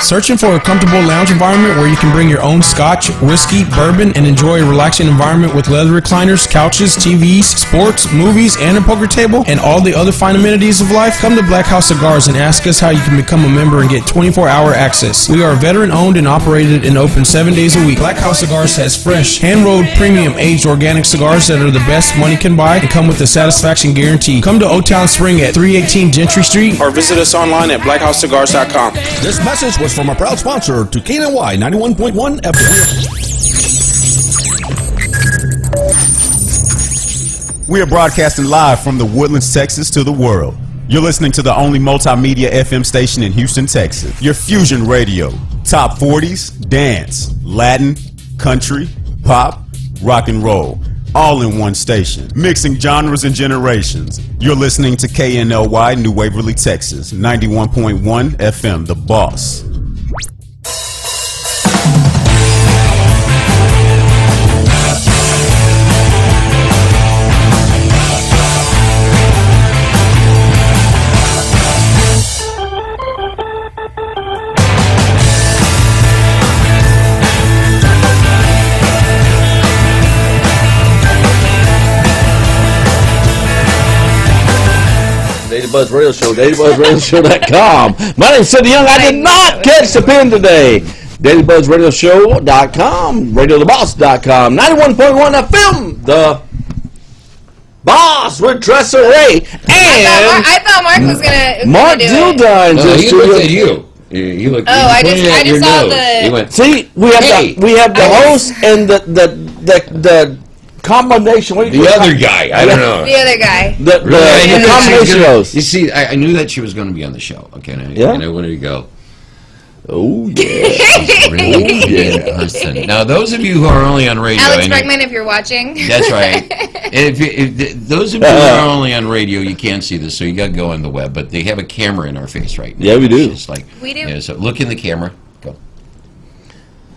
Searching for a comfortable lounge environment where you can bring your own scotch, whiskey, bourbon, and enjoy a relaxing environment with leather recliners, couches, TVs, sports, movies, and a poker table, and all the other fine amenities of life? Come to Black House Cigars and ask us how you can become a member and get 24-hour access. We are veteran-owned and operated and open 7 days a week. Black House Cigars has fresh, hand-rolled, premium, aged organic cigars that are the best money can buy and come with a satisfaction guarantee. Come to Old Town Spring at 318 Gentry Street or visit us online at blackhousecigars.com. This message was from a proud sponsor to KNLY 91.1 FM. We are broadcasting live from the Woodlands, Texas to the world. You're listening to the only multimedia FM station in Houston, Texas. Your Fusion Radio. Top 40s, dance, Latin, country, pop, rock and roll. All in one station. Mixing genres and generations. You're listening to KNLY New Waverly, Texas. 91.1 FM, The Boss. Daily Buzz Radio Show, DailyBuzzRadioShow.com. My name's Sidney Young. I did not catch the pin today. DailyBuzzRadioShow.com, RadioTheBoss.com, 91.1 FM, The Boss with Tressa Ray. And I thought Mark was gonna Mark do Dildine. No, he looked at you. You looked. Oh, I just saw the. He went, see, we have the host and the combination. What do you the other guy. I don't know. The other guy. The combination host. You see, I knew that she was going to be on the show. Okay, and I wanted to go. Oh yeah. Really good person. Now, those of you who are only on radio, Alex Bregman, if you're watching. That's right. If those of you who are only on radio, you can't see this, so you got to go on the web. But they have a camera in our face right now. Yeah, we do. It's like we do. Yeah, so look in the camera. Go.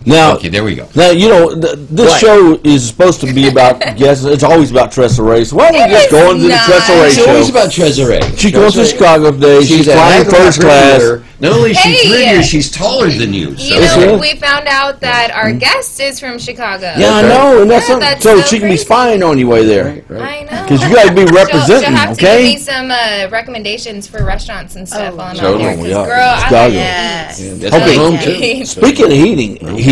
Now, okay, there we go. Now, you know, this show is supposed to be about guests. It's always about Tressa Ray. So why don't we just go into the Tressa Ray show? It's always about Tressa Ray. She goes to Chicago today. She's flying first class. Not only is she prettier, she's taller than you. So. You know, we found out that our guest is from Chicago. Yeah, I know, and that's something. So she can be spying on your way there. Right. I know. Because you got to be representing, she'll have okay? to give me some recommendations for restaurants and stuff while I'm out there. Totally. Girl, I Chicago. like That's Okay. home too. Speaking of heating. Speaking of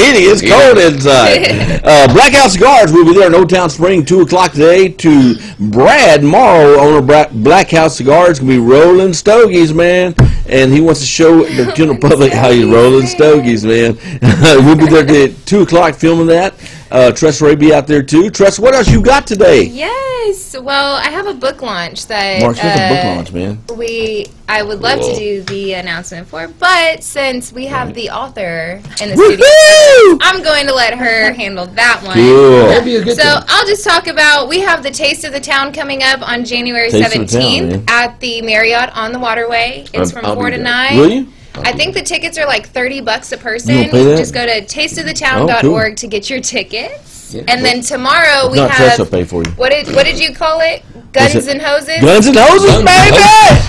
heating, it's cold inside. Blackout Cigars will be there in Old Town Spring, 2 o'clock today. To Brad Morrow, owner of Blackout Cigars, going to be rolling stogies, man. And he wants to show the general public how he's rolling stogies, man. We'll be there at 2 o'clock filming that. Tressa Ray be out there too. Tressa, what else you got today? Yes. Well, I have a book launch that Mark's got the book launch, man. I would love to do the announcement for, but since we have the author in the studio, I'm going to let her handle that one. Cool. That'd be a good So thing. I'll just talk about, we have the Taste of the Town coming up on January Taste of the 17th Town, at the Marriott on the Waterway. It's from I'll 4 be to there. 9. Will you? I think the tickets are like $30 a person. You gonna pay that? Just go to tasteofthetown.org to get your tickets. Yeah. And then tomorrow we Not have, Tressa pay for you. what did you call it? Guns and Hoses? Guns and Hoses, baby!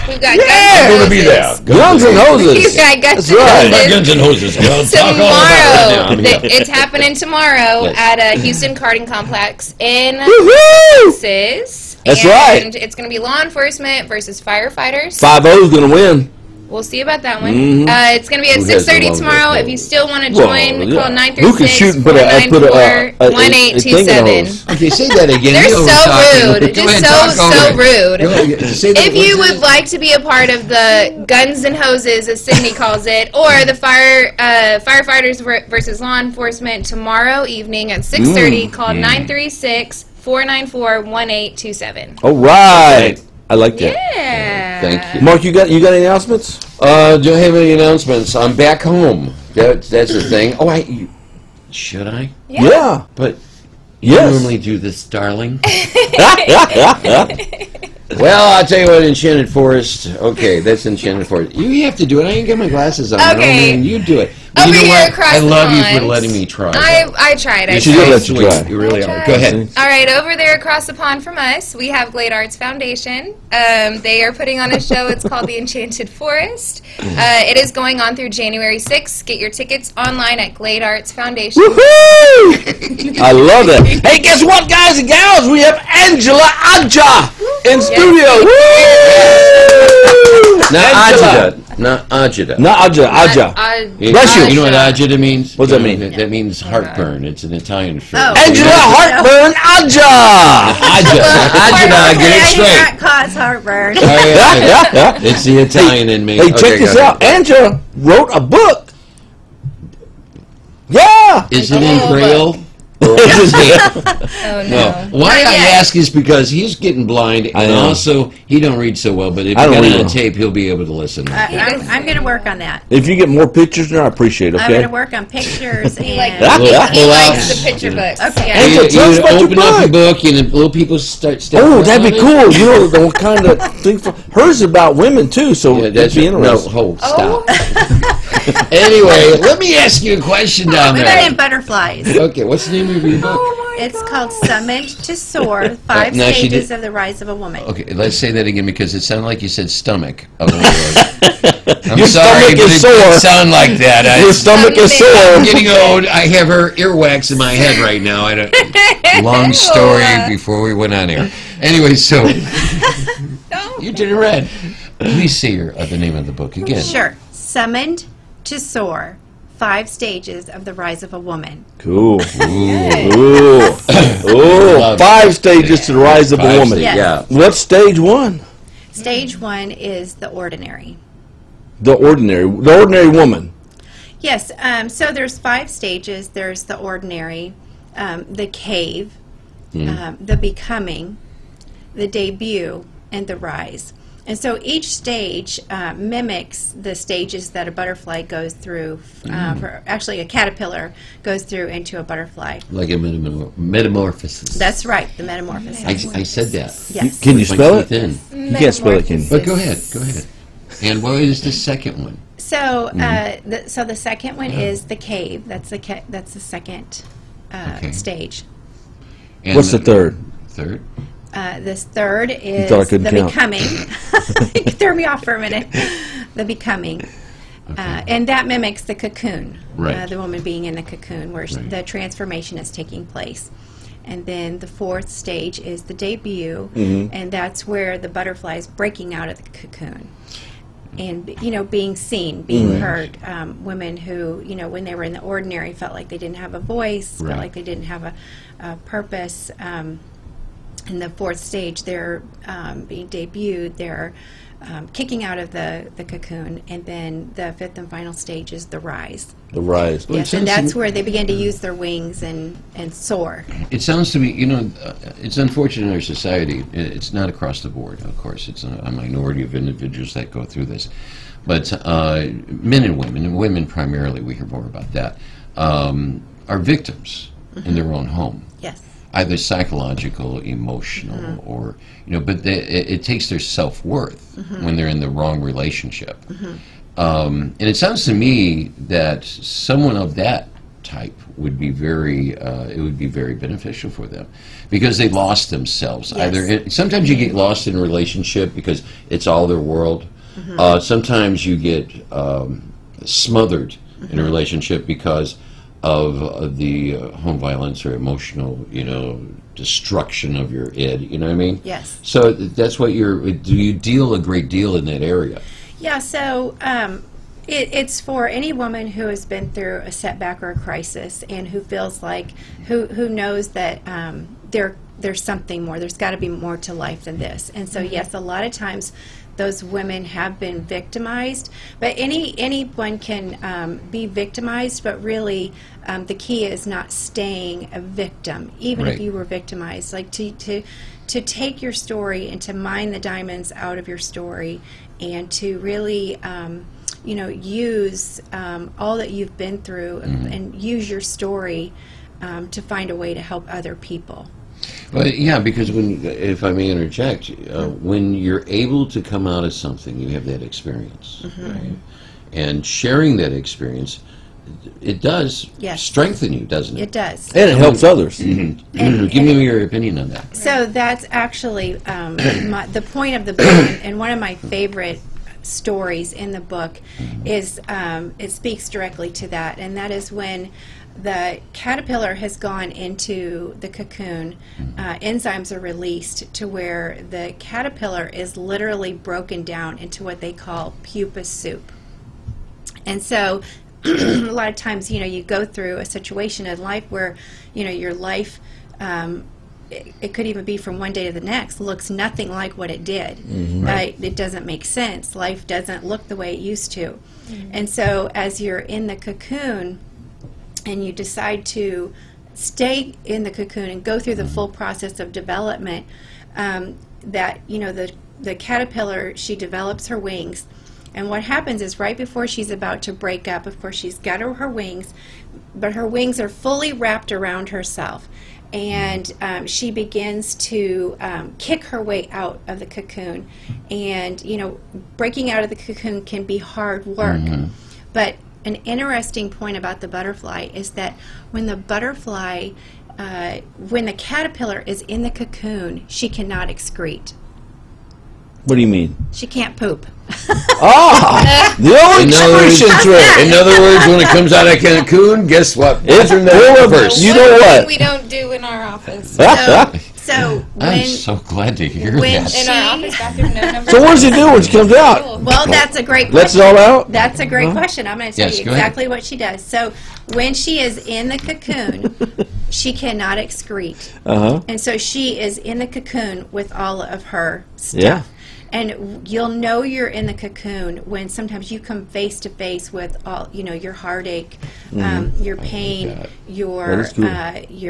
We've got Yeah! Guns and I'm going to Hoses. be there. Guns and Hoses. We've got Guns That's and right. Hoses. Guns and Hoses. Well, talk all about it right now. Tomorrow, it's happening tomorrow Yes. at a Houston Karting Complex in Woohoo! Texas. That's and right. It's going to be law enforcement versus firefighters. 5-0's going to win. We'll see about that one. Mhm. It's going to be at Who has the 6:30 longest tomorrow. road? If you still want to Well, join, yeah. call Who can shoot and put a thing in the 934-1827. hose? Okay, say that again. They're You know so we're talking. rude. Go Just ahead, talk so over it. rude. Go ahead, say that If you once. would like to be a part of the Guns and Hoses, as Sydney calls it, or the firefighters versus law enforcement tomorrow evening at 6:30, call 936-494-1827. All right. I like that. Yeah. Thank you. Mark, you got any announcements? Don't have any announcements. I'm back home. That's the thing. Oh, should I? Yeah. But you Yes. normally do this, darling. Well, I'll tell you what, Enchanted Forest. Okay, that's Enchanted Forest. You have to do it. I ain't got my glasses on. Okay. Man, you do it. Over You know here what? across I the love you pond. for letting me try. I tried. I She tried. did let you try. You really I are. tried. Go ahead. All right, over there across the pond from us, we have Glade Arts Foundation. They are putting on a show. It's called The Enchanted Forest. It is going on through January 6th. Get your tickets online at Glade Arts Foundation. Woohoo! I love that. Hey, guess what, guys and gals? We have Angela Aja in studio. Woo! Not Angela. Ajita. Not Ajita. Not Aja. Aja. Bless you. You know what Ajita means? What does that mean? That means heartburn. It's an Italian phrase. Oh. Angela Heartburn Aja. Ajita, get it straight. That cause heartburn. Oh, yeah. It's the Italian in me. Hey, Okay, check this go ahead. out. Angela wrote a book. Yeah. Is it in Braille? Oh, No. Why I ask is because he's getting blind, I and know. also he don't read so well. But if I you don't got it read on well. tape, he'll be able to listen. I'm going to work on that. If you get more pictures there, I appreciate it, I'm going okay? to work on pictures and. He Pull likes out. the picture books. Okay. Yeah. Angela, You tell us about your open up your book. book, and little people start. Oh, that'd be on it. cool. You know, the kind of thing for hers is about women too, so Yeah, that'd that's be no. interesting. Hold. Oh. Stop. Anyway, let me ask you a question down We got there. in butterflies. Okay, what's the name of your book? It's called Summoned to Soar, 5 now she Stages did- of the Rise of a Woman. Okay, let's say that again because it sounded like you said stomach. I'm Your sorry, stomach but is it sore. didn't sound like that. Your stomach is I'm sore. getting old. I have her earwax in my head right now. I don't. Long story before we went on air. Anyway, so you did it red. Please say the name of the book again. Sure. Summoned to Soar, 5 Stages of the Rise of a Woman. Cool. Ooh. Ooh. 5 stages to the rise of a 5 woman. stages, Yes. Yeah. What's stage 1? Stage 1 is the ordinary. The ordinary woman. Yes, so there's 5 stages. There's the ordinary, the cave, the becoming, the debut, and the rise. And so each stage mimics the stages that a butterfly goes through. Actually, a caterpillar goes through into a butterfly. Like a metamorphosis. That's right, the metamorphosis. I said that. Yes. Can you My spell teeth it? in. You can't spell it, can you? But go ahead. And what is the second one? So, so the second one is the cave. That's the second stage. And What's the third? Third? This third is thought I couldn't the count. becoming. You threw me off for a minute. The becoming. And that mimics the cocoon, Right. the woman being in the cocoon where Right. the transformation is taking place. And then the 4th stage is the debut, and that's where the butterfly is breaking out of the cocoon. And, being seen, being heard. Women who, when they were in the ordinary felt like they didn't have a voice, Right. felt like they didn't have a purpose. In the 4th stage, they're being debuted, they're kicking out of the cocoon, and then the 5th and final stage is the rise. The rise. Yes, and that's where they begin to use their wings and soar. It sounds to me, it's unfortunate in our society. It's not across the board, of course. It's a minority of individuals that go through this. But men and women primarily, we hear more about that, are victims in their own home. Yes. Either psychological, emotional, or, but it takes their self-worth when they're in the wrong relationship. And it sounds to me that someone of that type would be very beneficial for them because they lost themselves. Yes. Sometimes you get lost in a relationship because it's all their world. Sometimes you get smothered in a relationship because of the home violence or emotional, destruction of your id. You know what I mean? Yes. So that's what do you deal a great deal in that area? Yeah, so it's for any woman who has been through a setback or a crisis and who feels like, who knows that there's something more. There's got to be more to life than this. And so, yes, a lot of times those women have been victimized, but anyone can be victimized, but really the key is not staying a victim, even if Right. you were victimized. Like to take your story and to mine the diamonds out of your story and to really use all that you've been through and use your story to find a way to help other people. Well, yeah, because if I may interject, when you're able to come out of something, you have that experience, right? And sharing that experience, it does Yes. strengthen you, doesn't it? It does. And it helps others. Give me your opinion on that. So that's actually the point of the book, and one of my favorite stories in the book is it speaks directly to that, and that is when the caterpillar has gone into the cocoon, enzymes are released to where the caterpillar is literally broken down into what they call pupa soup. And so a lot of times, you go through a situation in life where, your life, it could even be from one day to the next, looks nothing like what it did. It doesn't make sense. Life doesn't look the way it used to. And so as you're in the cocoon and you decide to stay in the cocoon and go through the full process of development, that, the caterpillar, she develops her wings. And what happens is right before she's about to break up, of course, she's got her wings, but her wings are fully wrapped around herself. And she begins to kick her way out of the cocoon. And, breaking out of the cocoon can be hard work. But an interesting point about the butterfly is that when the butterfly, when the caterpillar is in the cocoon, she cannot excrete. What do you mean? She can't poop. The old excretion trick. In other words, when it comes out of cocoon, guess what? It's reverse. You know what? We don't do in our office. So when, I'm so glad to hear when that. In our office bathroom, no number. So what does he do when she comes out? well, that's a great question. Lets it all out? That's a great question. I'm going to tell Yes, you go ahead. exactly what she does. So when she is in the cocoon, she cannot excrete. And so she is in the cocoon with all of her stuff. Yeah. And you'll know you're in the cocoon when sometimes you come face to face with all, your heartache, your pain, your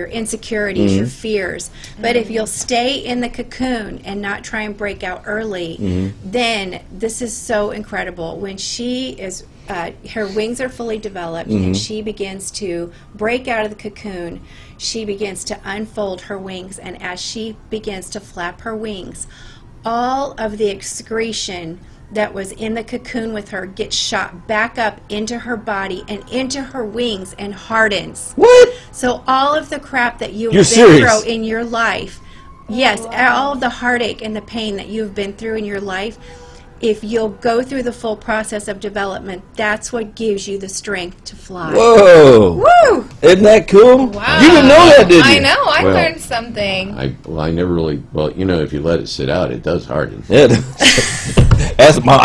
insecurities, your fears. But if you'll stay in the cocoon and not try and break out early, then this is so incredible. When she is, her wings are fully developed and she begins to break out of the cocoon, she begins to unfold her wings, and as she begins to flap her wings, all of the excretion that was in the cocoon with her gets shot back up into her body and into her wings and hardens. What? So all of the crap that you've You're been serious? through in your life, yes, all of the heartache and the pain that you've been through in your life, if you'll go through the full process of development, that's what gives you the strength to fly. Whoa. Woo! Isn't that cool? Wow. You didn't know that, did you? I know. I Well, learned something. I never really. Well, if you let it sit out, it does harden. Yeah. As my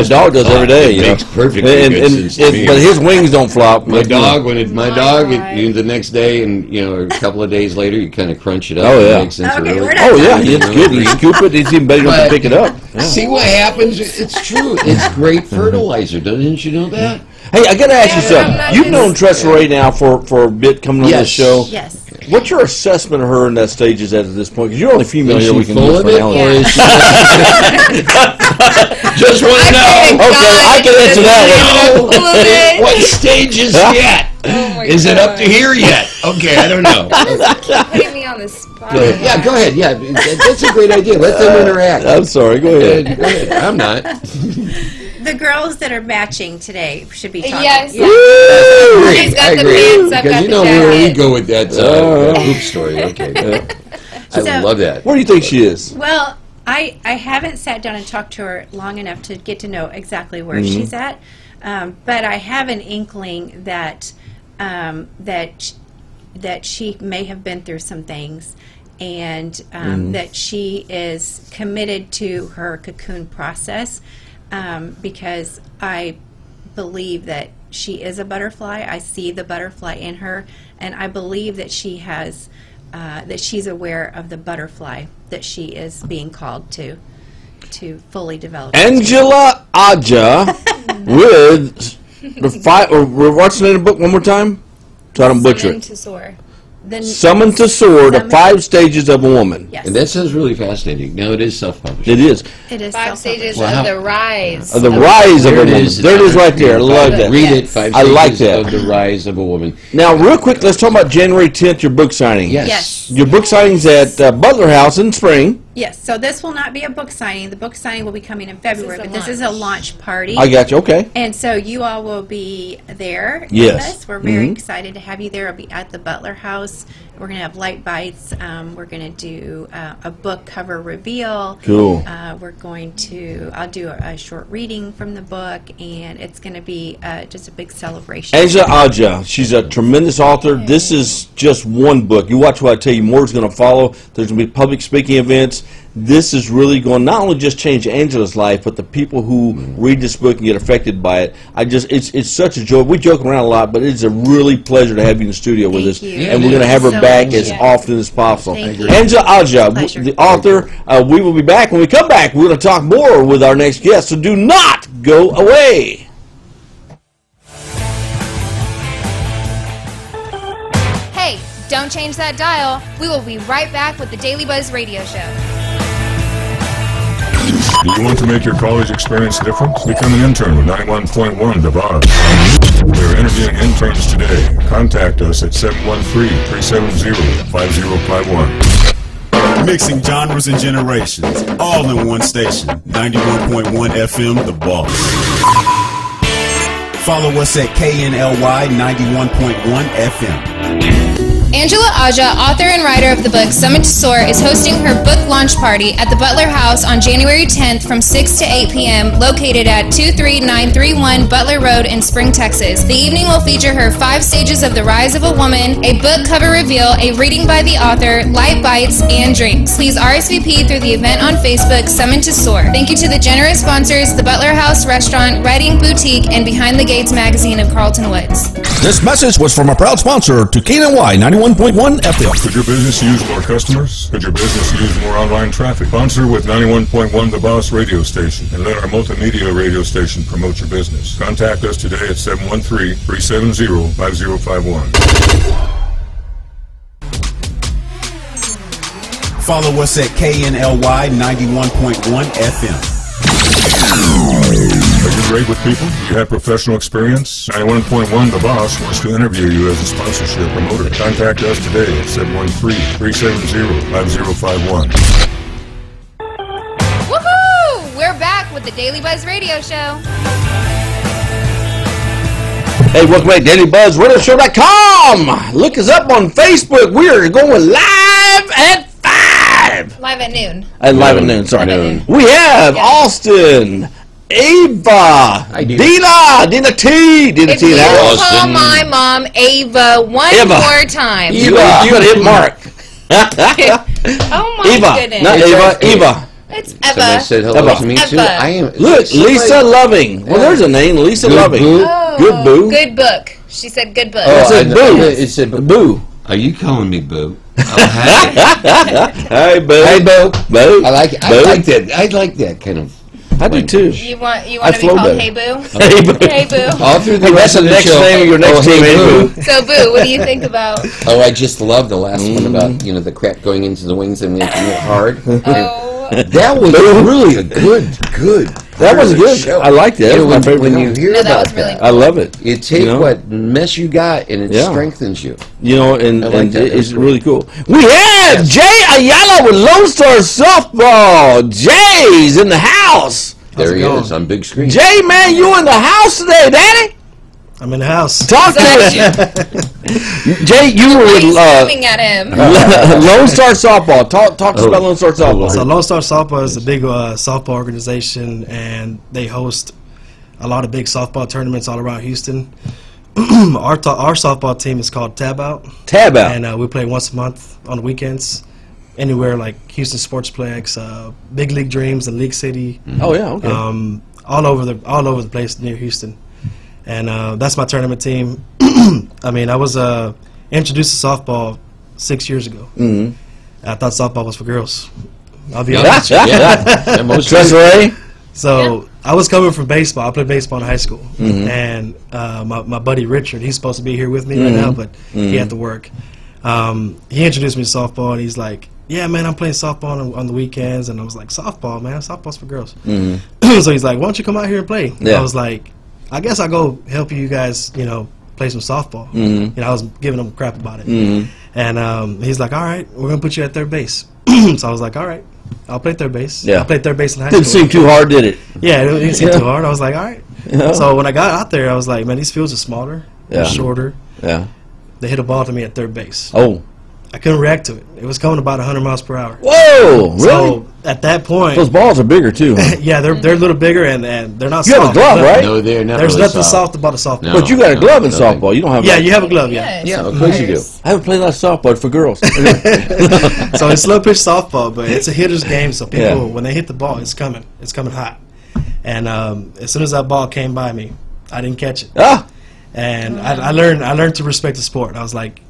dog does every day. It makes perfectly good sense to me. But his wings don't flop. My dog, Right. the next day and a couple of days later, you kind of crunch it up. Oh, yeah. It makes sense. Okay, really. we're not Oh yeah, done. it's good. You scoop it. It's even better to pick it up. Yeah. See what happens? It's true. It's great fertilizer. Didn't you know that? Hey, I gotta ask you Yeah, I'm something. not You've just- known Tressa Ray now for a bit coming on Yes. this show. Yes. What's your assessment of her in that stages at this point? Because you're only female Is here. she We can full look of for it, now. or is she just want to know? Okay, I can answer that one. Full of it. What stage is she at? Oh my Is it up to God. here yet? Okay, I don't know. Putting me on the spot. Yeah, go ahead. Yeah, that's a great idea. Let them interact. I'm sorry. Go ahead. Go ahead. I'm not. The girls that are matching today should be talking. Yes. Yeah. She's got I the agree. pants, I've Because got you the know where we jacket. go with that hoop story. Okay. I So- love that. Where do you think she is? Well, I haven't sat down and talked to her long enough to get to know exactly where she's at, but I have an inkling that that she may have been through some things, and that she is committed to her cocoon process, because I believe that she is a butterfly. I see the butterfly in her, and I believe that she has that she's aware of the butterfly that she is being called to fully develop. Angela Aja with the five. What's the name of the book one more time? So I don't butcher Summoned it. to soar. Then, Summoned to Soar: The Summoned- 5 Stages of a Woman. yes, And that sounds really fascinating. Now, it is self-published. It is. it is 5 self-published. stages Wow. of the rise. The rise of a There it woman. is. There it is right there. I love that. Read Yes. it. 5 I like Stages that. of the Rise of a Woman. Now, real quick, let's talk about January 10th, your book signing. Yes. Yes. Your book signing's at Butler House in Spring. Yes, so this will not be a book signing. The book signing will be coming in February, but this is a launch party. I got you. Okay. And so you all will be there. Yes. With us. We're very excited to have you there. It'll be at the Butler House. We're going to have light bites. We're going to do a book cover reveal. Cool. I'll do a short reading from the book, and it's going to be just a big celebration. Angela Aja, she's a tremendous author. This is just one book. You watch what I tell you, more is going to follow. There's going to be public speaking events. This is really going to not only just change Angela's life, but the people who read this book and get affected by it. It's such a joy. We joke around a lot, but it's a really pleasure to have you in the studio with us. And we're going to have her back as often as possible. Angela Aja, the author. We will be back. When we come back, we're going to talk more with our next guest, so do not go away. Hey, don't change that dial. We will be right back with the Daily Buzz Radio Show. Do you want to make your college experience different? Become an intern with 91.1 The Boss. We're interviewing interns today. Contact us at 713-370-5051. Mixing genres and generations, all in one station. 91.1 FM, The Boss. Follow us at KNLY 91.1 FM. Angela Aja, author and writer of the book Summit to Soar, is hosting her book launch party at the Butler House on January 10th from 6 to 8 p.m. located at 23931 Butler Road in Spring, Texas. The evening will feature her 5 stages of the rise of a woman, a book cover reveal, a reading by the author, light bites, and drinks. Please RSVP through the event on Facebook, Summit to Soar. Thank you to the generous sponsors, the Butler House Restaurant, Writing Boutique, and Behind the Gates magazine of Carlton Woods. This message was from a proud sponsor to KNLY 91.1 FM. Could your business use more customers? Could your business use more online traffic? Sponsor with 91.1 The Boss radio station and let our multimedia radio station promote your business. Contact us today at 713-370-5051. Follow us at KNLY 91.1 FM. Are you great with people? Do you have professional experience? 91.1 The Boss wants to interview you as a sponsorship promoter. Contact us today at 713-370-5051. Woohoo! We're back with the Daily Buzz Radio Show. Hey, welcome back to DailyBuzzRadioShow.com. Look us up on Facebook. We are going live at 5. Live at noon. Live at noon, sorry. Noon. We have Austin, Ava, Dina T. If you call my mom Ava one more time. You gotta hit Mark. Oh my goodness. Not Eva. It's Eva. Somebody said hello to me too. I am. Look, Lisa Loving. Well, there's a name, Lisa Loving. Boo. Oh, Good Boo. Good book. She said good book. Oh, it said Boo. It said Boo. Are you calling me Boo? Oh, Hey, Boo. Hey, Boo. Boo. I like it. I like that. I like that kind of. I do too. You want to be called Hey Boo? Hey Boo. Hey Boo. All through the Hey, that's rest the of the next show. name of your next team. Hey Boo. So Boo, what do you think about? Oh, I just love the last one about the crap going into the wings and making it hard. That was really a good. That was good. Show. I liked it. You know, That was my favorite when you film. hear that about was really that, cool. I love it. it takes what mess you got and it strengthens you. You know, and I like that. it's That's really cool. We have Jay Ayala with Lone Star Softball. Jay's in the house. There he is on big screen. Jay, man, you in the house today, Daddy? I'm in the house. Talk to us. Jay, you were with Screaming at him. Lone Star Softball. Talk to us about Lone Star Softball. So Lone Star Softball is a big softball organization, and they host a lot of big softball tournaments all around Houston. Our softball team is called Tab Out. Tab Out. And we play once a month on the weekends, anywhere like Houston Sportsplex, Big League Dreams, and League City. Oh yeah, okay. All over the place near Houston. And that's my tournament team. I mean, I was introduced to softball 6 years ago. Mm-hmm. I thought softball was for girls. I'll be honest with you. So I was coming from baseball. I played baseball in high school. Mm-hmm. And my buddy Richard, he's supposed to be here with me right now, but he had to work. He introduced me to softball, and he's like, yeah, man, I'm playing softball on the weekends. And I was like, softball, man, softball's for girls. Mm-hmm. So he's like, why don't you come out here and play? Yeah. I was like, I guess I'll go help you guys, play some softball. Mm-hmm. I was giving him crap about it. Mm-hmm. And he's like, all right, we're going to put you at third base. So I was like, all right. I'll play third base. Yeah. I played third base in high school. Didn't seem too hard, did it? Yeah, it didn't seem too hard. I was like, all right. Yeah. So when I got out there, I was like, man, these fields are smaller, they're Yeah. shorter. Yeah. They hit a ball to me at third base. Oh. I couldn't react to it. It was coming about 100 miles per hour. Whoa! Really? So at that point, Those balls are bigger too. Huh? yeah, they're a little bigger and they're not You soft. have a glove, right? No, they're not There's really nothing soft about a softball. No. But you got a glove in nothing. softball. You don't have. Yeah, like- you have a glove. Yeah. Yes, Of course you do. I haven't played a lot of softball for girls. So it's slow pitch softball, but it's a hitter's game. So people, Yeah. when they hit the ball, it's coming hot. And as soon as that ball came by me, I didn't catch it. Ah. And I learned to respect the sport. I was like,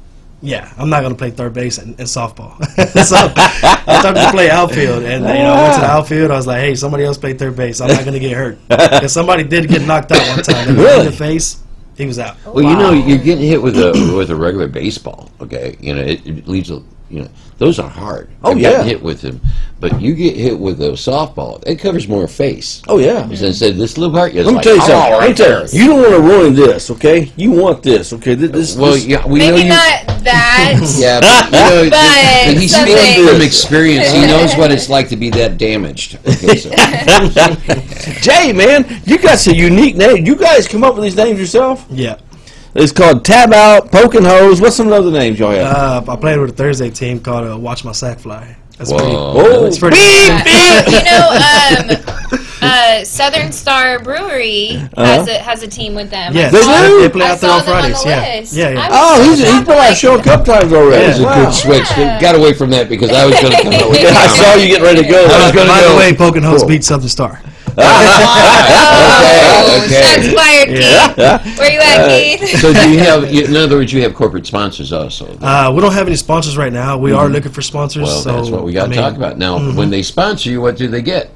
yeah, I'm not going to play third base in softball. So I started to play outfield, and I went to the outfield. I was like, hey, somebody else play third base. I'm not going to get hurt. Because somebody did get knocked out one time. Really? In the face, he was out. Well, you know, you're getting hit with a regular baseball. Okay, you know, it leaves a, you know, those are hard. Oh, I've yeah. gotten hit with them, but you get hit with a softball, it covers more face. Oh yeah. Instead, this little part, Let me tell you something. Let me tell you, you don't want to ruin this, okay? You want this, okay? This. Well, this- yeah, we know Maybe you. not that. Yeah, but, you know, But he's something. speaking from experience. He knows what it's like to be that damaged. Okay, so. Jay, man, you got some unique names. You guys come up with these names yourself? Yeah. It's called Tab Out, Poking Hose. What's some other names y'all have? I played with a Thursday team called Watch My Sack Fly. That's Whoa. pretty. Oh, It's pretty. You know, Southern Star Brewery has a team with them. Yes, They do? They play I out there saw on them on Fridays. the Yeah. list. Yeah, yeah. I Oh, was he's so been on our happy. show a couple times already. That was a Wow. good switch. Got away from that because I was going to come up with I that. saw you getting ready to go. I was gonna By go. the way, Poking Hose Cool. beat Southern Star. Oh, Okay. shots fired, Keith. Where you at, Keith? So do you have? In other words, you have corporate sponsors also. We don't have any sponsors right now. We are looking for sponsors. Well, so, that's what we got to talk about now. When they sponsor you, what do they get?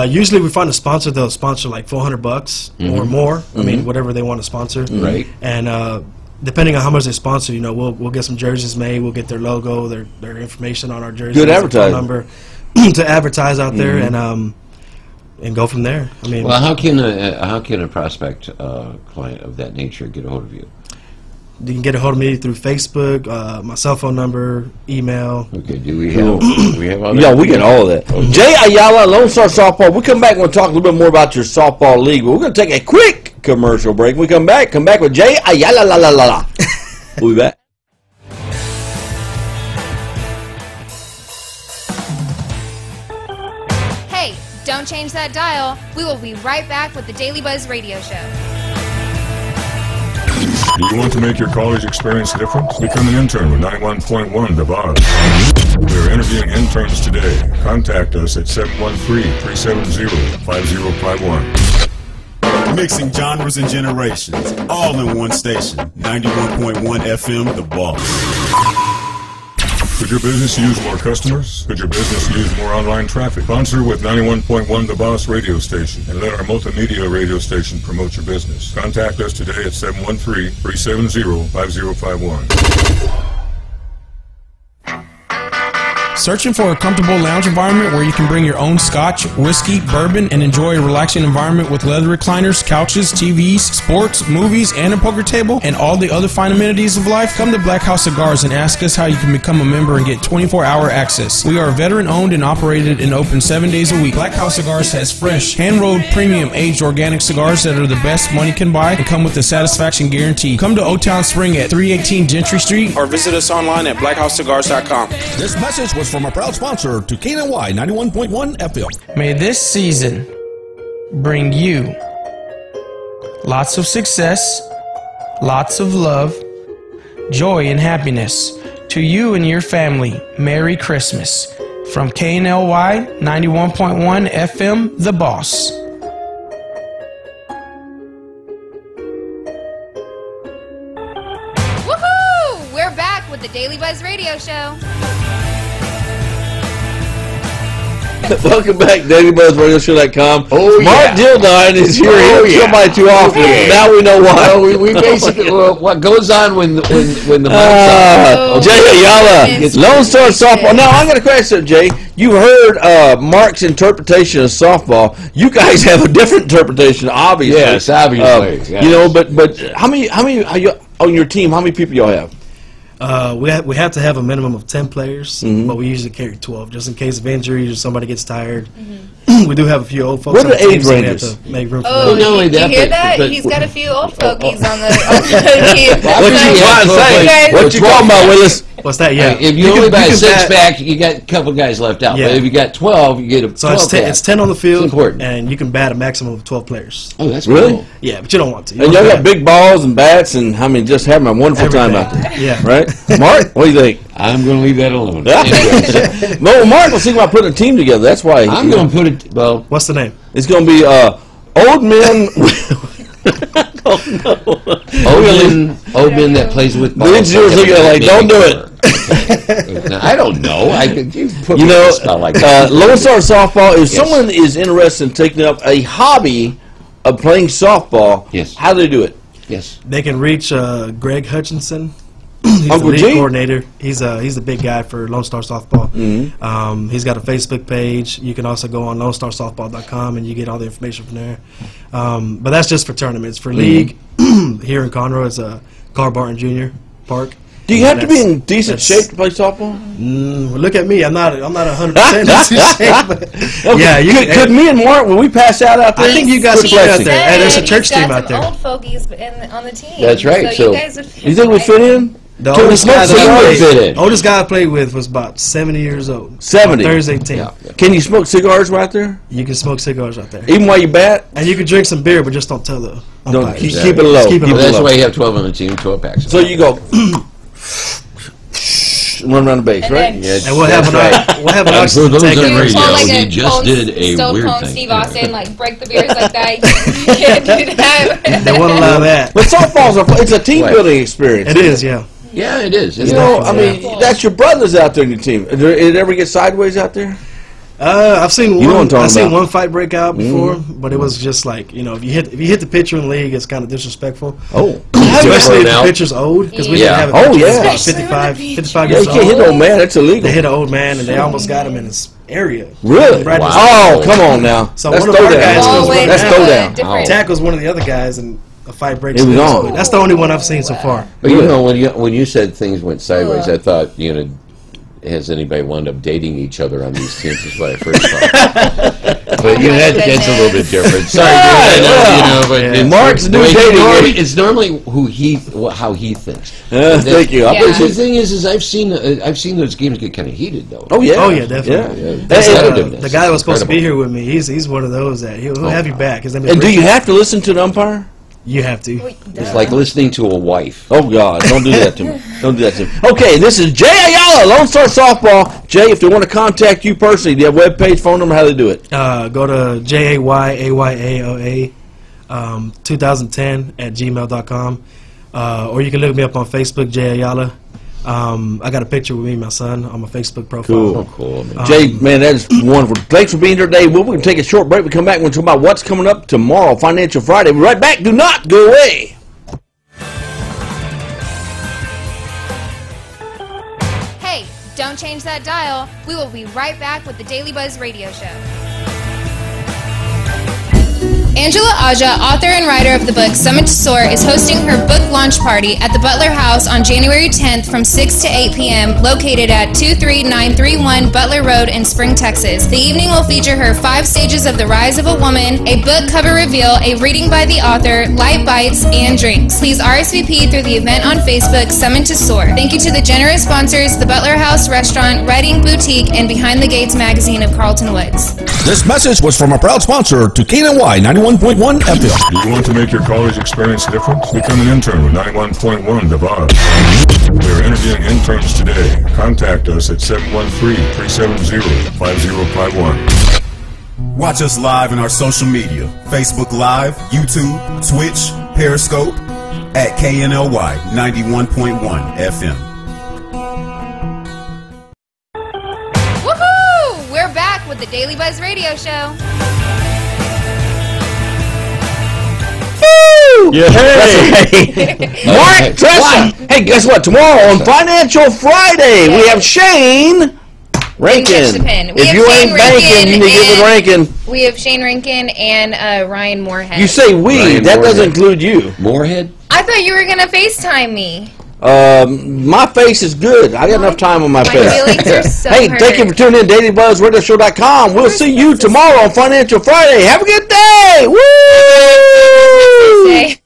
Usually, we find a sponsor. They'll sponsor like $400 or more. I mean, whatever they want to sponsor. Right. And depending on how much they sponsor, we'll get some jerseys made. We'll get their logo, their information on our jerseys, Good their advertising. phone number to advertise out there, and go from there. I mean, Well, how can a prospect client of that nature get a hold of you? you can get a hold of me through Facebook, my cell phone number, email. Okay. Do we have? All that? Yeah, we get all of that. Jay Ayala, Lone Star Softball. We'll come back and we'll talk a little bit more about your softball league. But we're going to take a quick commercial break. When we come back with Jay Ayala. La, la, la, la. We'll be back. Hey, don't change that dial. We will be right back with the Daily Buzz Radio Show. Do you want to make your college experience different? Become an intern with 91.1 The Boss. We're interviewing interns today. Contact us at 713-370-5051. Mixing genres and generations, all in one station. 91.1 FM, The Boss. Could your business use more customers? Could your business use more online traffic? Sponsor with 91.1 The Boss radio station and let our multimedia radio station promote your business. Contact us today at 713-370-5051. Searching for a comfortable lounge environment where you can bring your own scotch, whiskey, bourbon, and enjoy a relaxing environment with leather recliners, couches, TVs, sports, movies, and a poker table, and all the other fine amenities of life? Come to Black House Cigars and ask us how you can become a member and get 24-hour access. We are veteran-owned and operated and open 7 days a week. Black House Cigars has fresh, hand-rolled, premium, aged organic cigars that are the best money can buy and come with a satisfaction guarantee. Come to O-Town Spring at 318 Gentry Street or visit us online at blackhouseCigars.com. This message was from our proud sponsor to KNLY 91.1 FM. May this season bring you lots of success, lots of love, joy, and happiness. To you and your family, Merry Christmas. From KNLY 91.1 FM, The Boss. Woohoo! We're back with the Daily Buzz Radio Show. Welcome back, DailyBuzzRadioShow.com. Oh, Mark yeah. Dildine is here. Oh, He don't yeah. somebody too often. Yeah. Now we know why. Well, we basically what goes on when the mic's on. Jay Ayala, Goodness Lone Star gracious. Softball. Now, I'm going to question Jay. You heard Mark's interpretation of softball. You guys have a different interpretation, obviously. Yes, obviously, yes. You know, but how many are you, on your team? How many people y'all have? We have to have a minimum of 10 players, but we usually carry 12 just in case of injuries or somebody gets tired. We do have a few old folks. What on are the the team, age so we have ranges? to make room for Oh, them. you hear that? He's got a few old fogies on the team. What you talking about, Willis? What's that? Yeah. If you only buy a six-pack, you got a couple guys left out. Yeah. But if you got 12, you get a 12 So it's 10 on the field, It's important. and you can bat a maximum of 12 players. Oh, that's Really? cool. Yeah, but you don't want to. And y'all got big balls and bats, and I mean, just having a wonderful time out there. Yeah. Right? Mark, what do you think? I'm going to leave that alone. No, Mark was thinking about putting a team together. That's why. I'm going to put it, well, What's the name? It's going to be old men. Obin that plays with balls. The engineers look at it like, don't do it. I don't know. You put You me on know, the spot like that. Lone Star Softball, if Yes. someone is interested in taking up a hobby of playing softball, Yes. how do they do it? Yes. They can reach Greg Hutchinson. He's Uncle the lead G? coordinator. He's the big guy for Lone Star Softball. He's got a Facebook page. You can also go on LoneStarSoftball.com and you get all the information from there. But that's just for tournaments. For league here in Conroe, it's Carl Barton Jr. Park. Do you have to be in decent that's- shape to play softball? Well, look at me. I'm not 100% in shape. But Okay. yeah, you could me and Mark, when we pass out there, I think you guys quit should play out flexing. there. Hey, there's a He's church got team out some there. old fogies on the team. That's right, So so- you guys would fit You think we right fit in? The Can we oldest smoke guy, that I cigars? played- Fit in. oldest guy I played with was about 70 years old. 70? Thursday team. Yeah. Can you smoke cigars right there? You can smoke cigars out there. Even while you bat? And you can drink some beer, but just don't tell the Don't umpires. keep it low. Keep it Well, low. that's why you have 12 on the team, 12 packs. So you go run around the base, And right? then- Yes, And we'll have that's an we'll have an And for oxygen those tank on in radio, there. Like he a just Cone- did a Stone weird Cold thing. Steve Austin, like break the beers like that. You can't do that. They won't allow that. But softball's it's a team Right. building experience. It is, yeah. Yeah, it is. You know, I mean, that's your brothers out there in your team. Did it ever get sideways out there? I've seen You know what I'm one. talking I've seen about. one fight break out before, but it was just like, you know, if you hit the pitcher in the league, it's kind of disrespectful. Oh. Especially if the out. pitcher's old, because we Yeah. didn't have a Oh, pitcher yeah. that's about 55 Yeah, years you can't hit old. an old man. That's illegal. They hit an old man, and they almost got him in his area. Really? Right in his- Oh, come on now. So That's one of our throwdown. guys goes Always That's have a throwdown. different- tackles one of the other guys, and a fight breaks It was loose. on. But that's the only one I've seen so far. But you know, when you said things went sideways, I thought, you know, has anybody wound up dating each other on these teams? Is what I first thought. But you know, that's a little bit different. Sorry, dude, I know, but Yeah. Mark's new it's dating normally, age. it's normally how he thinks. Thank you. I Yeah. But appreciate the thing is I've seen those games get kind of heated though. Oh, yeah. Oh yeah, definitely. Yeah. That's Hey, competitiveness. The guy that was supposed to be Incredible. here with me, he's one of those that he'll have you back. His name is And do Rick. you have to listen to the umpire? You have to. It's like listening to a wife. Oh, God. Don't do that to me. Don't do that to me. Okay, this is Jay Ayala, Lone Star Softball. Jay, if they want to contact you personally, do you have a webpage, phone number, how do they do it? Go to JAYAYAOA 2010 at gmail.com. Or you can look me up on Facebook, Jay Ayala. I got a picture with me and my son on my Facebook profile. Cool. Oh, cool, man. Jay, man, that is wonderful. Thanks for being here today. We're going to take a short break. We come back and we'll talk about what's coming up tomorrow, Financial Friday. We'll be right back. Do not go away. Hey, don't change that dial. We will be right back with the Daily Buzz Radio Show. Angela Aja, author and writer of the book Summit to Soar, is hosting her book launch party at the Butler House on January 10th from 6 to 8 p.m. located at 23931 Butler Road in Spring, Texas. The evening will feature her 5 stages of the rise of a woman, a book cover reveal, a reading by the author, light bites, and drinks. Please RSVP through the event on Facebook, Summit to Soar. Thank you to the generous sponsors, the Butler House Restaurant, Writing Boutique, and Behind the Gates magazine of Carlton Woods. This message was from a proud sponsor to KNLY 91.1 FM. Do you want to make your college experience different? Become an intern with 91.1 The Boss. We are interviewing interns today. Contact us at 713-370-5051. Watch us live in our social media, Facebook Live, YouTube, Twitch, Periscope, at KNLY 91.1 FM. Woohoo! We're back with the Daily Buzz Radio Show. Yeah. Mark Tressa. Hey, guess what? Tomorrow on Financial Friday, we have Shane Rankin. Catch the pen. We If have you Shane ain't banking, you need to get with Rankin. We have Shane Rankin and Ryan Moorhead. You say we. Ryan That doesn't Moorhead. include you. Moorhead? I thought you were going to FaceTime me. My face is good. I got enough time on my face. feelings are so Hey, hurt. thank you for tuning in. DailyBuzzRadioShow.com. We'll see you tomorrow on Financial Friday. Have a good day. Woo! Say.